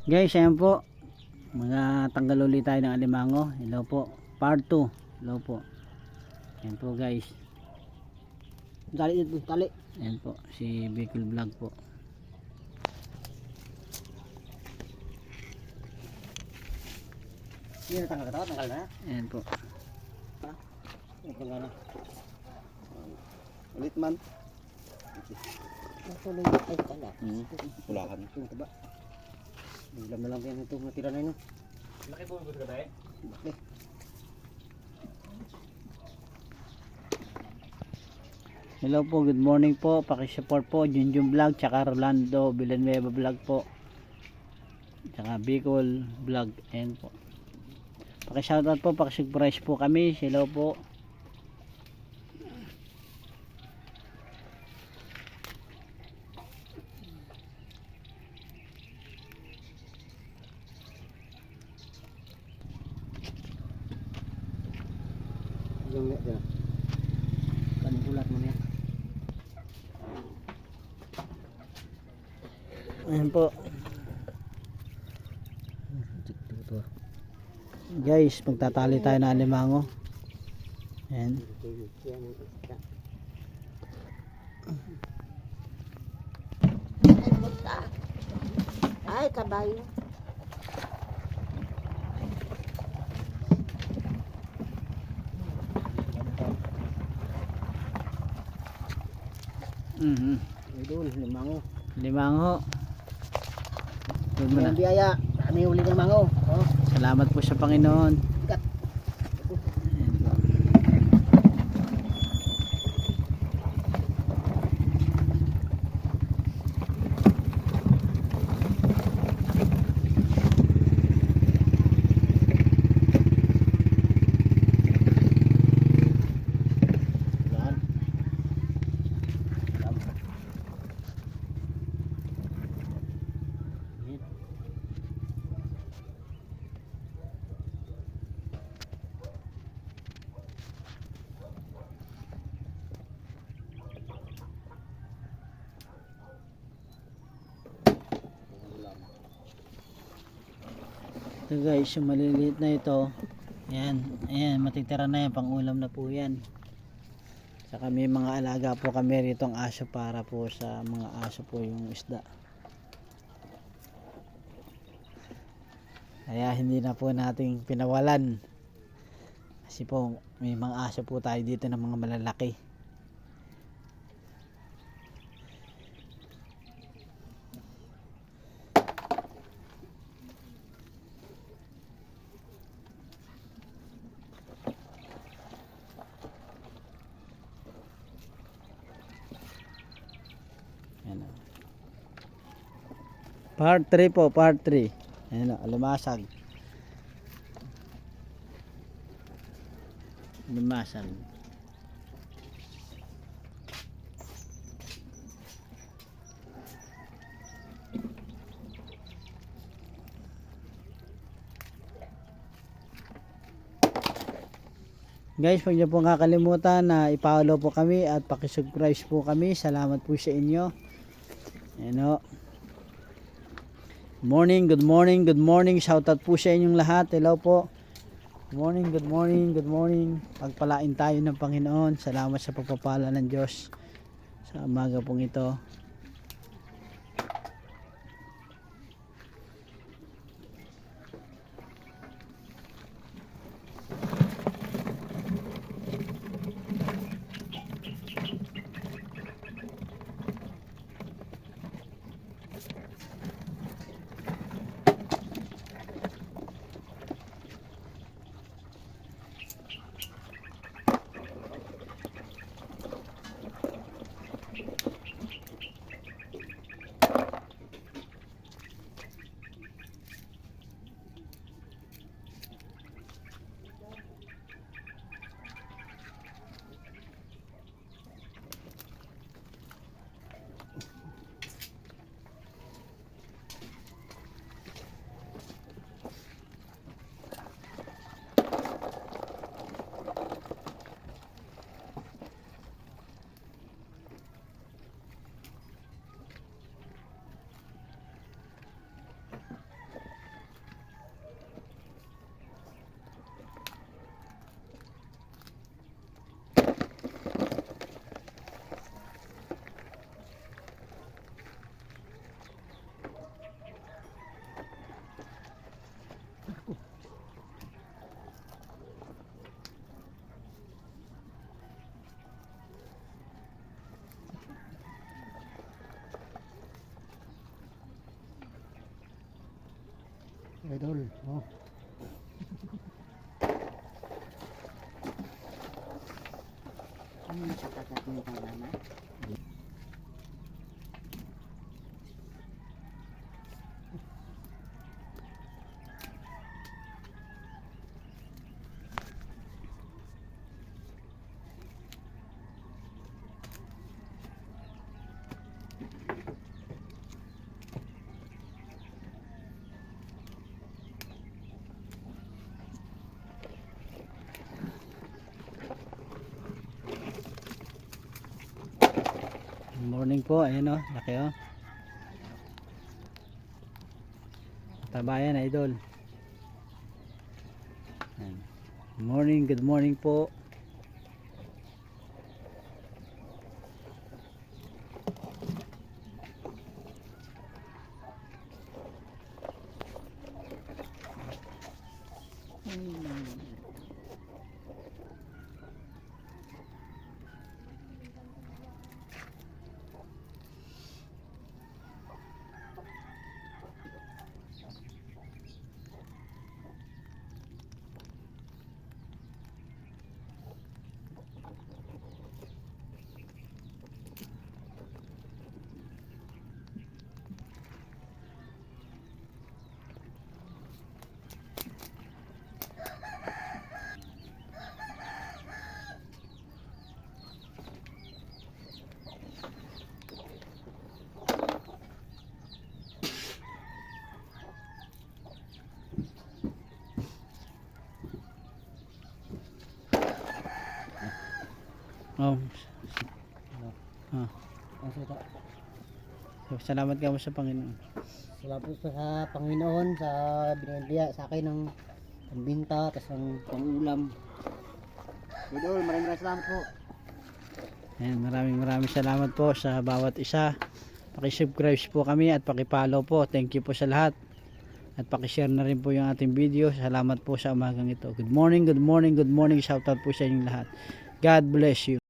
Guys, ayan po. Mga tanggal ulit tayo ng alimango. Hello po. Part 2. Hello po. Ayan po guys. Tali dito, tali. Ayan po. Si Bicol Vlog po. Hindi na tanggal ka, tanggal na. Ayan po. Ha? Tanggal na. Ulit man. Ito lang ay tala. Pulakan. Ito ba? Biglam na lang yan ito matira na yun. Laki po yung ka tayo? Laki. Hello po. Good morning po. Pakisupport po. Junjun Vlog. Tsaka Rolando Villanueva Vlog po. Tsaka Bicol Vlog. Ayan po. Pakishoutout po. Pakisubscribe po kami. Hello po. Yung net dyan. Kanulat mo niya. Ayan po. Guys, magtatali tayo ng alimango. Ayan. Ay, kabayo. Doon, limango. Limango. Doon mo na. Ang biyaya. Dami uli ng mango. Oh. Salamat po sa Panginoon. Kat. Ayan po. Yan. Ito guys, yung maliliit na ito. Ayan, ayan, matitira na yan, pang ulam na po yan. Saka may mga alaga po kami rito ang aso para po sa mga aso po yung isda. Kaya hindi na po nating pinawalan. Kasi po may mga aso po tayo dito ng mga malalaki. Ayan o. Part 3 po, part 3. Ayan o, lumasag. Lumasag. Guys, huwag niyo po kakalimutan na i-follow po kami at pakisubscribe po kami. Salamat po sa inyo. Ayan o. Morning, good morning, good morning. Shoutout po sa inyong lahat. Hello po. Good morning, good morning, good morning. Pagpalain tayo ng Panginoon. Salamat sa pagpapala ng Diyos sa umaga pong ito. Idol. Oh. Ano yung sa kagat ng mama? Good morning po, ayan o, laki o. Taba yan, idol. Ayan. Good morning po. Oh, Ang salita. so, salamat ka mo sa Panginoon. Salamat po sa Panginoon sa binigyan sa akin ng pambinta, tapos ng pangulam. Idol, maraming salamat po. Ayan, maraming salamat po sa bawat isa. Paki-subscribe po kami at paki-follow po. Thank you po sa lahat. At paki-share na rin po yung ating video. Salamat po sa umagang ito. Good morning. Shoutout po sa inyong lahat. God bless you.